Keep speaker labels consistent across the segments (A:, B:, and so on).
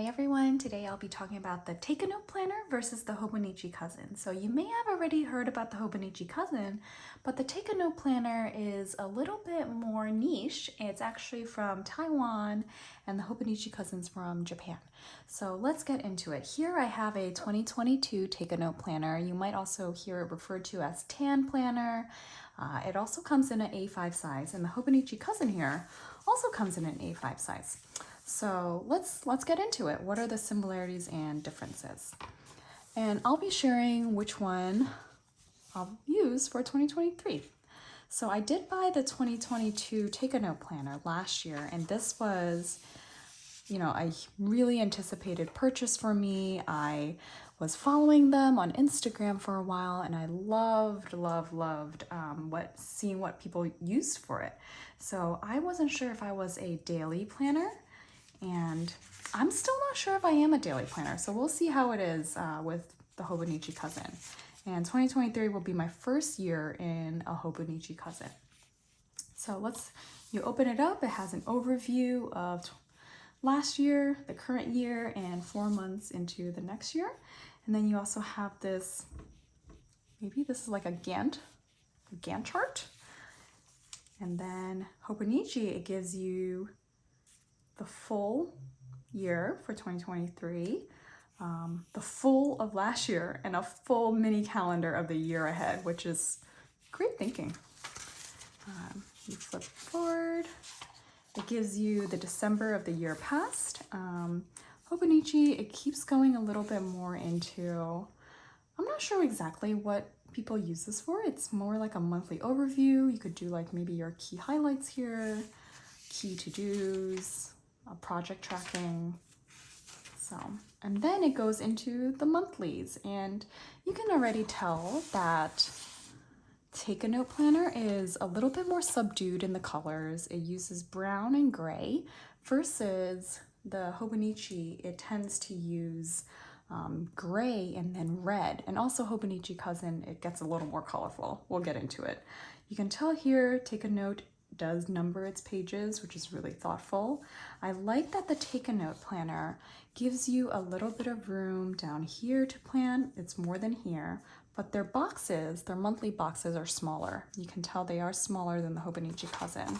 A: Hey everyone, today I'll be talking about the Take a Note Planner versus the Hobonichi Cousin. So you may have already heard about the Hobonichi Cousin, but the Take a Note Planner is a little bit more niche. It's actually from Taiwan and the Hobonichi Cousin's from Japan. So let's get into it. Here I have a 2022 Take a Note Planner. You might also hear it referred to as Tan Planner. It also comes in an A5 size, and the Hobonichi Cousin here also comes in an A5 size. So let's get into it. What are the similarities and differences? And I'll be sharing which one I'll use for 2023. So I did buy the 2022 Take a Note Planner last year, and this was, a really anticipated purchase for me. I was following them on Instagram for a while, and I loved seeing what people used for it. So I wasn't sure if I was a daily planner, and I'm still not sure if I am a daily planner, so we'll see how it is with the Hobonichi Cousin. And 2023 will be my first year in a Hobonichi Cousin. So you open it up, it has an overview of last year, the current year, and 4 months into the next year. And then you also have this, maybe this is like a Gantt chart. And then Hobonichi, it gives you the full year for 2023, the full of last year, and a full mini calendar of the year ahead, which is great thinking. You flip forward, it gives you the December of the year past. Hobonichi, it keeps going a little bit more into, I'm not sure exactly what people use this for. It's more like a monthly overview. You could do like maybe your key highlights here, key to-dos, project tracking. And then it goes into the monthlies, and you can already tell that Take a Note Planner is a little bit more subdued in the colors. It uses brown and gray versus the Hobonichi, it tends to use gray and then red. And also Hobonichi Cousin, it gets a little more colorful. We'll get into it. You can tell here, Take a Note does number its pages, which is really thoughtful. I like that the Take a Note Planner gives you a little bit of room down here to plan. It's more than here, but their boxes, their monthly boxes are smaller. You can tell they are smaller than the Hobonichi Cousin.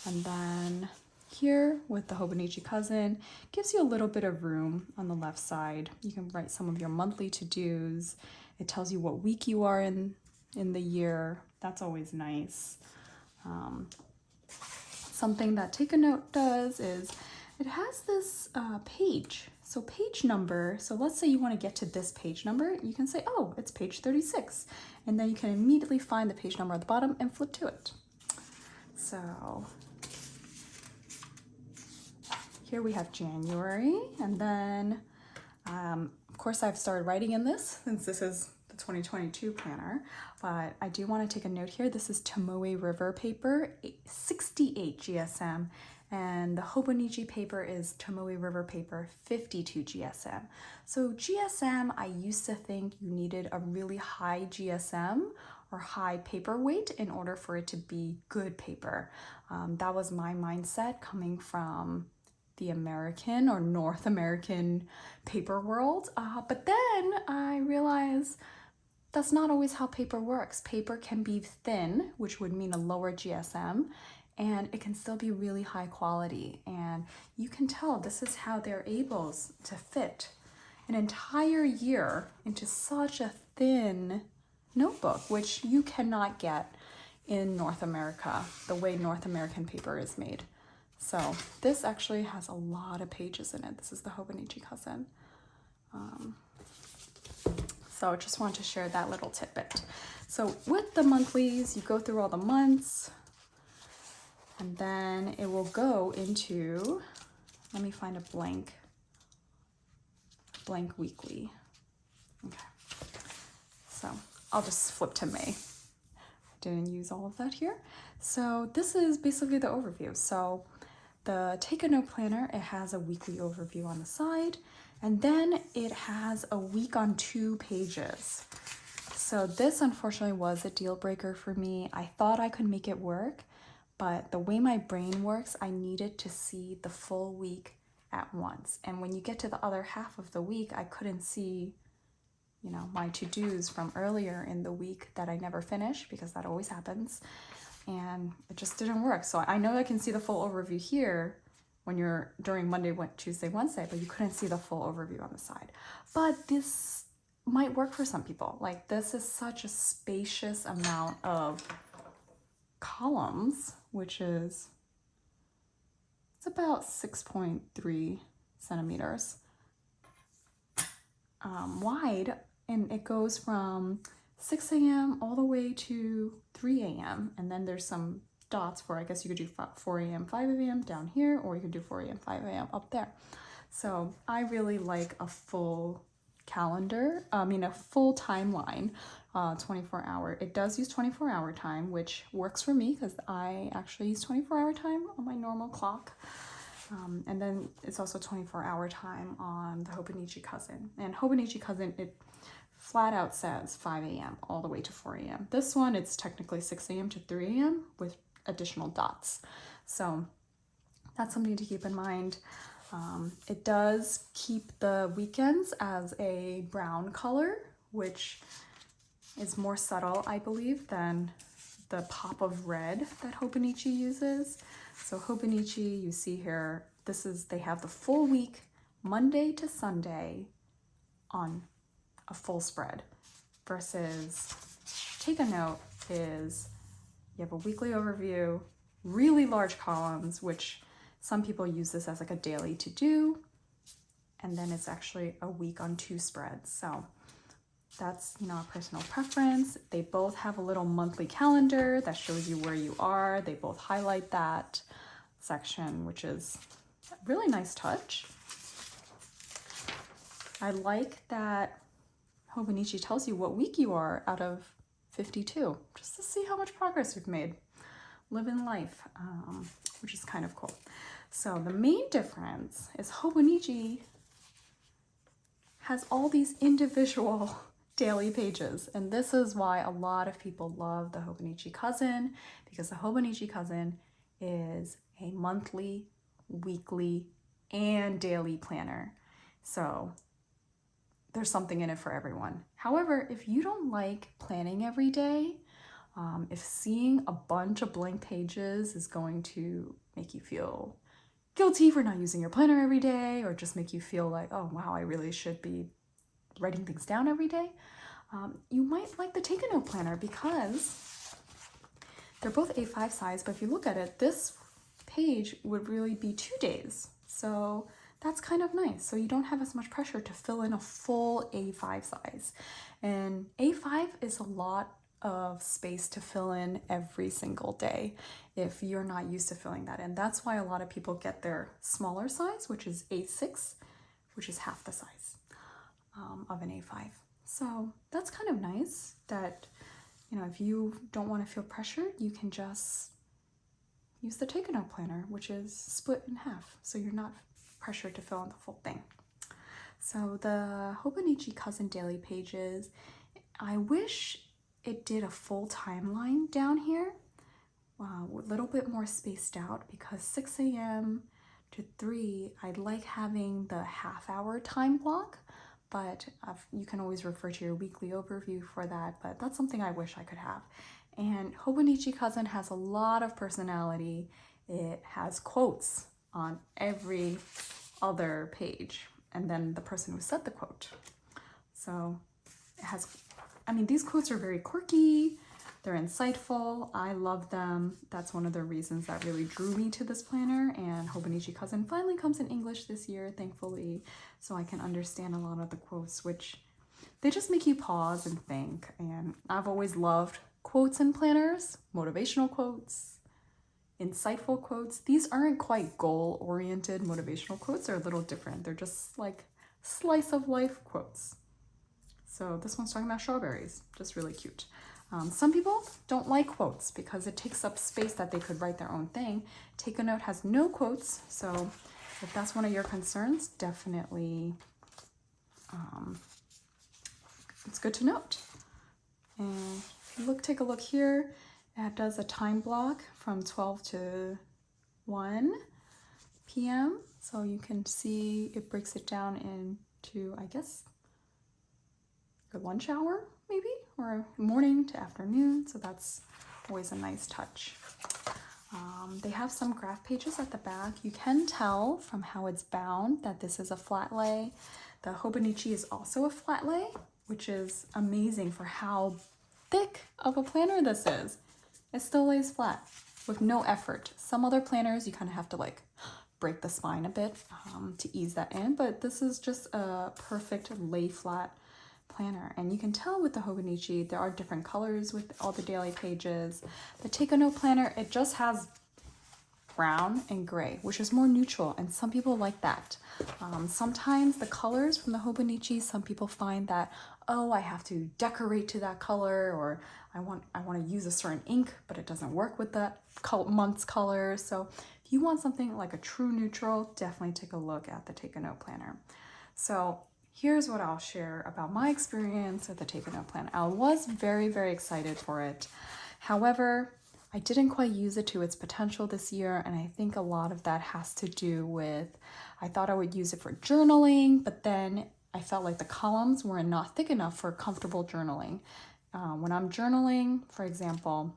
A: And then here with the Hobonichi Cousin, gives you a little bit of room on the left side. You can write some of your monthly to-dos. It tells you what week you are in the year. That's always nice. Something that Take a Note does is it has this page. So page number, so let's say you want to get to this page number, you can say, oh, it's page 36. And then you can immediately find the page number at the bottom and flip to it. So here we have January, and then of course I've started writing in this since this is the 2022 planner, but I do want to take a note here. This is Tomoe River paper, 68 GSM, and the Hobonichi paper is Tomoe River paper, 52 GSM. So GSM, I used to think you needed a really high GSM or high paper weight in order for it to be good paper. That was my mindset coming from the American or North American paper world. But then I realized that's not always how paper works. Paper can be thin, which would mean a lower GSM, and it can still be really high quality. And you can tell this is how they're able to fit an entire year into such a thin notebook, which you cannot get in North America, the way North American paper is made. So this actually has a lot of pages in it. This is the Hobonichi Cousin. So I just wanted to share that little tidbit. So with the monthlies, you go through all the months, and then it will go into, let me find a blank weekly. Okay, so I'll just flip to May. Didn't use all of that here. So this is basically the overview. So the Take a Note Planner, it has a weekly overview on the side, and then it has a week on 2 pages. So this unfortunately was a deal breaker for me. I thought I could make it work, but the way my brain works, I needed to see the full week at once. And when you get to the other half of the week, I couldn't see, you know, my to-dos from earlier in the week that I never finished, because that always happens. And it just didn't work. So I know I can see the full overview here when you're during Monday, Tuesday, Wednesday, but you couldn't see the full overview on the side. But this might work for some people. Like, this is such a spacious amount of columns, which is, it's about 6.3 centimeters wide, and it goes from 6 a.m. all the way to 3 a.m. And then there's some dots for, I guess you could do 4 a.m., 5 a.m. down here, or you could do 4 a.m., 5 a.m. up there. So I really like a full calendar, a full timeline, 24-hour. It does use 24-hour time, which works for me because I actually use 24-hour time on my normal clock. And then it's also 24-hour time on the Hobonichi Cousin. And Hobonichi Cousin, it flat out says 5 a.m. all the way to 4 a.m. This one, it's technically 6 a.m. to 3 a.m. with additional dots. So that's something to keep in mind. It does keep the weekends as a brown color, which is more subtle, I believe, than the pop of red that Hobonichi uses. So Hobonichi, you see here, they have the full week, Monday to Sunday, on a full spread, versus Take a Note is, you have a weekly overview, really large columns, which some people use this as like a daily to do, and then it's actually a week on 2 spreads. So that's, you know, a personal preference. They both have a little monthly calendar that shows you where you are. They both highlight that section, which is a really nice touch. I like that Hobonichi tells you what week you are out of 52, just to see how much progress you've made living life, which is kind of cool. So the main difference is Hobonichi has all these individual daily pages, and this is why a lot of people love the Hobonichi Cousin, because the Hobonichi Cousin is a monthly, weekly, and daily planner. So there's something in it for everyone. However, if you don't like planning every day, if seeing a bunch of blank pages is going to make you feel guilty for not using your planner every day, or just make you feel like, oh wow, I really should be writing things down every day, you might like the Take a Note planner, because they're both A5 size, but if you look at it, this page would really be 2 days. So that's kind of nice. So you don't have as much pressure to fill in a full A5 size. And A5 is a lot of space to fill in every single day if you're not used to filling that in. That's why a lot of people get their smaller size, which is A6, which is half the size of an A5. So that's kind of nice that, you know, if you don't want to feel pressured, you can just use the Take a Note planner, which is split in half, so you're not pressured to fill in the full thing. So the Hobonichi Cousin daily pages, I wish it did a full timeline down here, a little bit more spaced out, because 6 a.m. to 3, I'd like having the half-hour time block, but you can always refer to your weekly overview for that, but that's something I wish I could have. And Hobonichi Cousin has a lot of personality. It has quotes on every other page, and then the person who said the quote. So it has, I mean, these quotes are very quirky, they're insightful, I love them. That's one of the reasons that really drew me to this planner, and Hobonichi Cousin finally comes in English this year, thankfully, so I can understand a lot of the quotes, which they just make you pause and think. And I've always loved quotes in planners, motivational quotes, insightful quotes. These aren't quite goal-oriented motivational quotes, they're a little different. They're just like slice of life quotes. So this one's talking about strawberries, just really cute. Some people don't like quotes because it takes up space that they could write their own thing. Take a Note has no quotes, so if that's one of your concerns, definitely it's good to note. And if you take a look here, it does a time block from 12 to 1 p.m. So you can see it breaks it down into, I guess, your lunch hour maybe, or morning to afternoon. So that's always a nice touch. They have some graph pages at the back. You can tell from how it's bound that this is a flat lay. The Hobonichi is also a flat lay, which is amazing for how thick of a planner this is. It still lays flat with no effort. Some other planners you kind of have to like break the spine a bit to ease that in, but this is just a perfect lay flat planner. And you can tell with the Hobonichi there are different colors with all the daily pages. The Take a Note planner, it just has brown and gray, which is more neutral, and some people like that. Sometimes the colors from the Hobonichi, some people find that, oh, I have to decorate to that color, or I want to use a certain ink, but it doesn't work with that month's color. So if you want something like a true neutral, definitely take a look at the Take a Note planner. So here's what I'll share about my experience with the Take a Note planner. I was very, very excited for it. However, I didn't quite use it to its potential this year, and I think a lot of that has to do with, I thought I would use it for journaling, but then I felt like the columns were not thick enough for comfortable journaling. When I'm journaling, for example,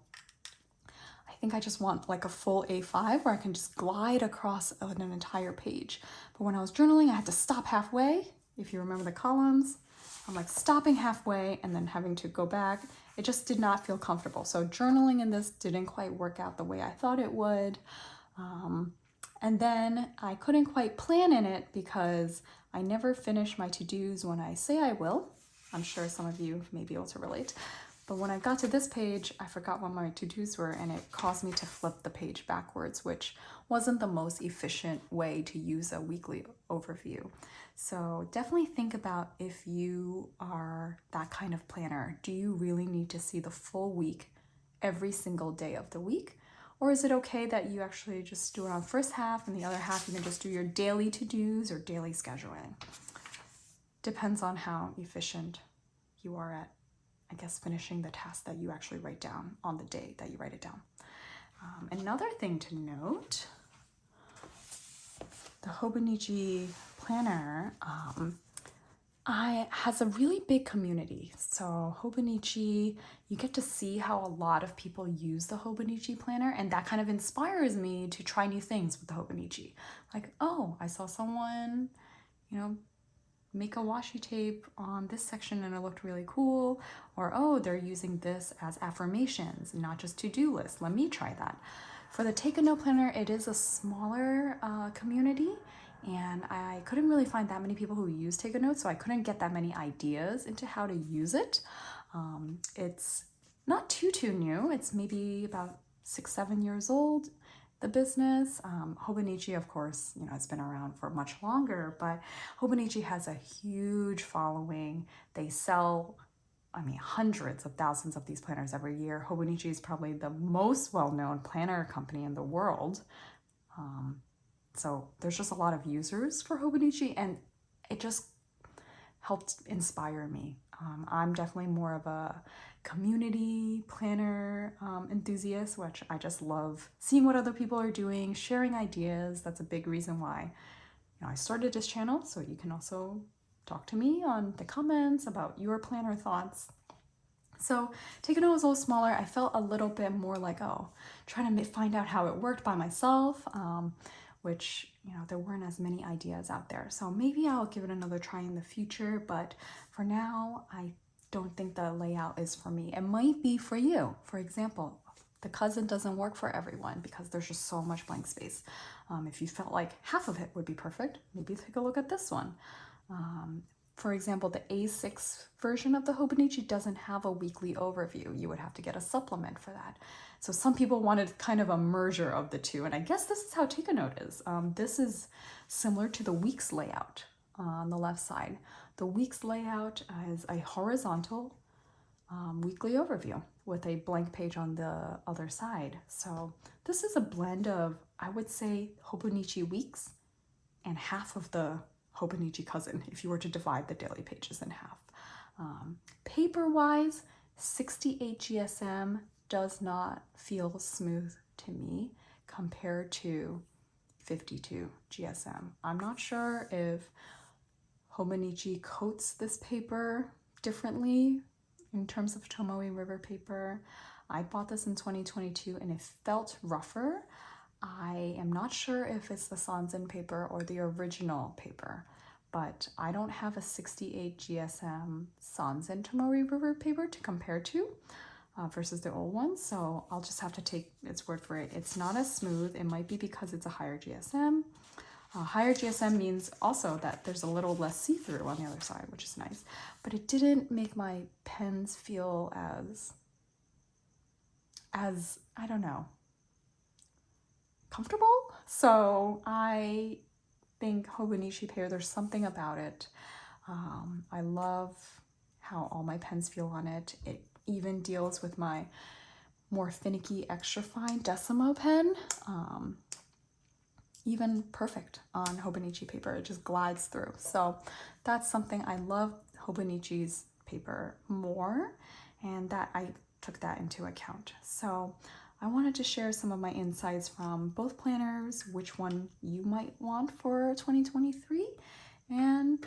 A: I think I just want like a full A5 where I can just glide across an entire page. But when I was journaling, I had to stop halfway. If you remember the columns, I'm like stopping halfway and then having to go back. It just did not feel comfortable. So journaling in this didn't quite work out the way I thought it would. And then I couldn't quite plan in it because I never finish my to-dos when I say I will. I'm sure some of you may be able to relate. But when I got to this page, I forgot what my to-dos were, and it caused me to flip the page backwards, which wasn't the most efficient way to use a weekly overview. So definitely think about if you are that kind of planner. Do you really need to see the full week every single day of the week? Or is it okay that you actually just do it on the first half and the other half you can just do your daily to-dos or daily scheduling? Depends on how efficient you are at, I guess, finishing the task that you actually write down on the day that you write it down. Another thing to note, the Hobonichi planner has a really big community. So Hobonichi, you get to see how a lot of people use the Hobonichi planner, and that kind of inspires me to try new things with the Hobonichi. Like, oh, I saw someone, make a washi tape on this section and it looked really cool. Or, oh, they're using this as affirmations, not just to-do lists. Let me try that. For the Take a Note planner, it is a smaller community, and I couldn't really find that many people who use Take a Note, so I couldn't get that many ideas into how to use it. It's not too new. It's maybe about 6-7 years old, the business. Hobonichi, of course, it's been around for much longer, but Hobonichi has a huge following. They sell, hundreds of thousands of these planners every year. Hobonichi is probably the most well-known planner company in the world. So there's just a lot of users for Hobonichi, and it just helped inspire me. I'm definitely more of a community planner enthusiast, which I just love seeing what other people are doing, sharing ideas. That's a big reason why I started this channel, so you can also talk to me on the comments about your planner thoughts. So Take a Note was a little smaller. I felt a little bit more like, trying to find out how it worked by myself, which, there weren't as many ideas out there. So maybe I'll give it another try in the future, but for now, I don't think the layout is for me. It might be for you. For example, the cousin doesn't work for everyone because there's just so much blank space. If you felt like half of it would be perfect, maybe take a look at this one. For example, the A6 version of the Hobonichi doesn't have a weekly overview. You would have to get a supplement for that. So some people wanted kind of a merger of the two, and I guess this is how Take a Note is. This is similar to the week's layout on the left side. The week's layout is a horizontal weekly overview with a blank page on the other side. So this is a blend of, I would say, Hobonichi weeks and half of the Hobonichi cousin, if you were to divide the daily pages in half. Paper-wise, 68 GSM does not feel smooth to me compared to 52 GSM. I'm not sure if Hobonichi coats this paper differently in terms of Tomoe River paper. I bought this in 2022 and it felt rougher. I am not sure if it's the Sanzen paper or the original paper, but I don't have a 68 GSM Sanzen Tomoe River paper to compare to versus the old one, so I'll just have to take its word for it. It's not as smooth. It might be because it's a higher GSM. Higher GSM means also that there's a little less see-through on the other side, which is nice, but it didn't make my pens feel as I don't know, comfortable. So I think Hobonichi paper, there's something about it. I love how all my pens feel on it. It even deals with my more finicky, extra fine Decimo pen. Even perfect on Hobonichi paper. It just glides through. So that's something I love Hobonichi's paper more, and that I took that into account. So I wanted to share some of my insights from both planners, which one you might want for 2023, and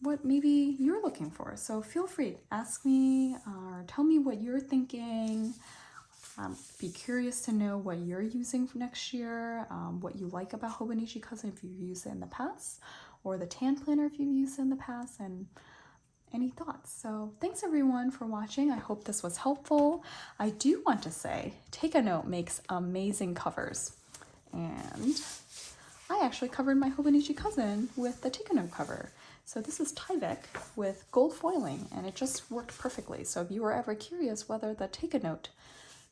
A: what maybe you're looking for. So feel free to ask me or tell me what you're thinking. Be curious to know what you're using for next year, what you like about Hobonichi Cousin if you've used it in the past, or the Tan Planner if you've used it in the past, and any thoughts. So thanks everyone for watching. I hope this was helpful. I do want to say, Take a Note makes amazing covers, and I actually covered my Hobonichi Cousin with the Take a Note cover. So this is Tyvek with gold foiling, and it just worked perfectly. So if you were ever curious whether the Take a Note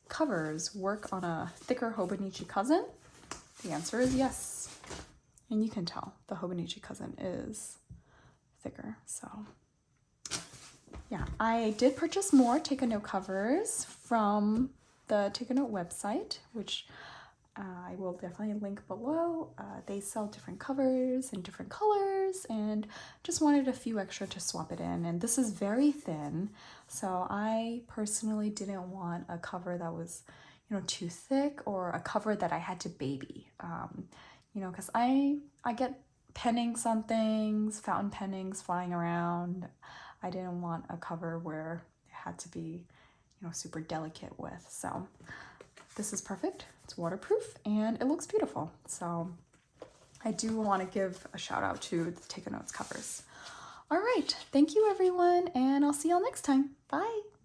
A: covers work on a thicker Hobonichi Cousin, the answer is yes. And you can tell the Hobonichi Cousin is thicker. So yeah, I did purchase more Take a Note covers from the Take a Note website, which I will definitely link below. They sell different covers in different colors, and just wanted a few extra to swap it in. And this is very thin, so I personally didn't want a cover that was, you know, too thick, or a cover that I had to baby. You know, because I get pennings on things, fountain pennings flying around. I didn't want a cover where it had to be, you know, super delicate with. So this is perfect. It's waterproof and it looks beautiful. So I do want to give a shout out to the Take a Notes covers. All right, thank you everyone, and I'll see y'all next time. Bye.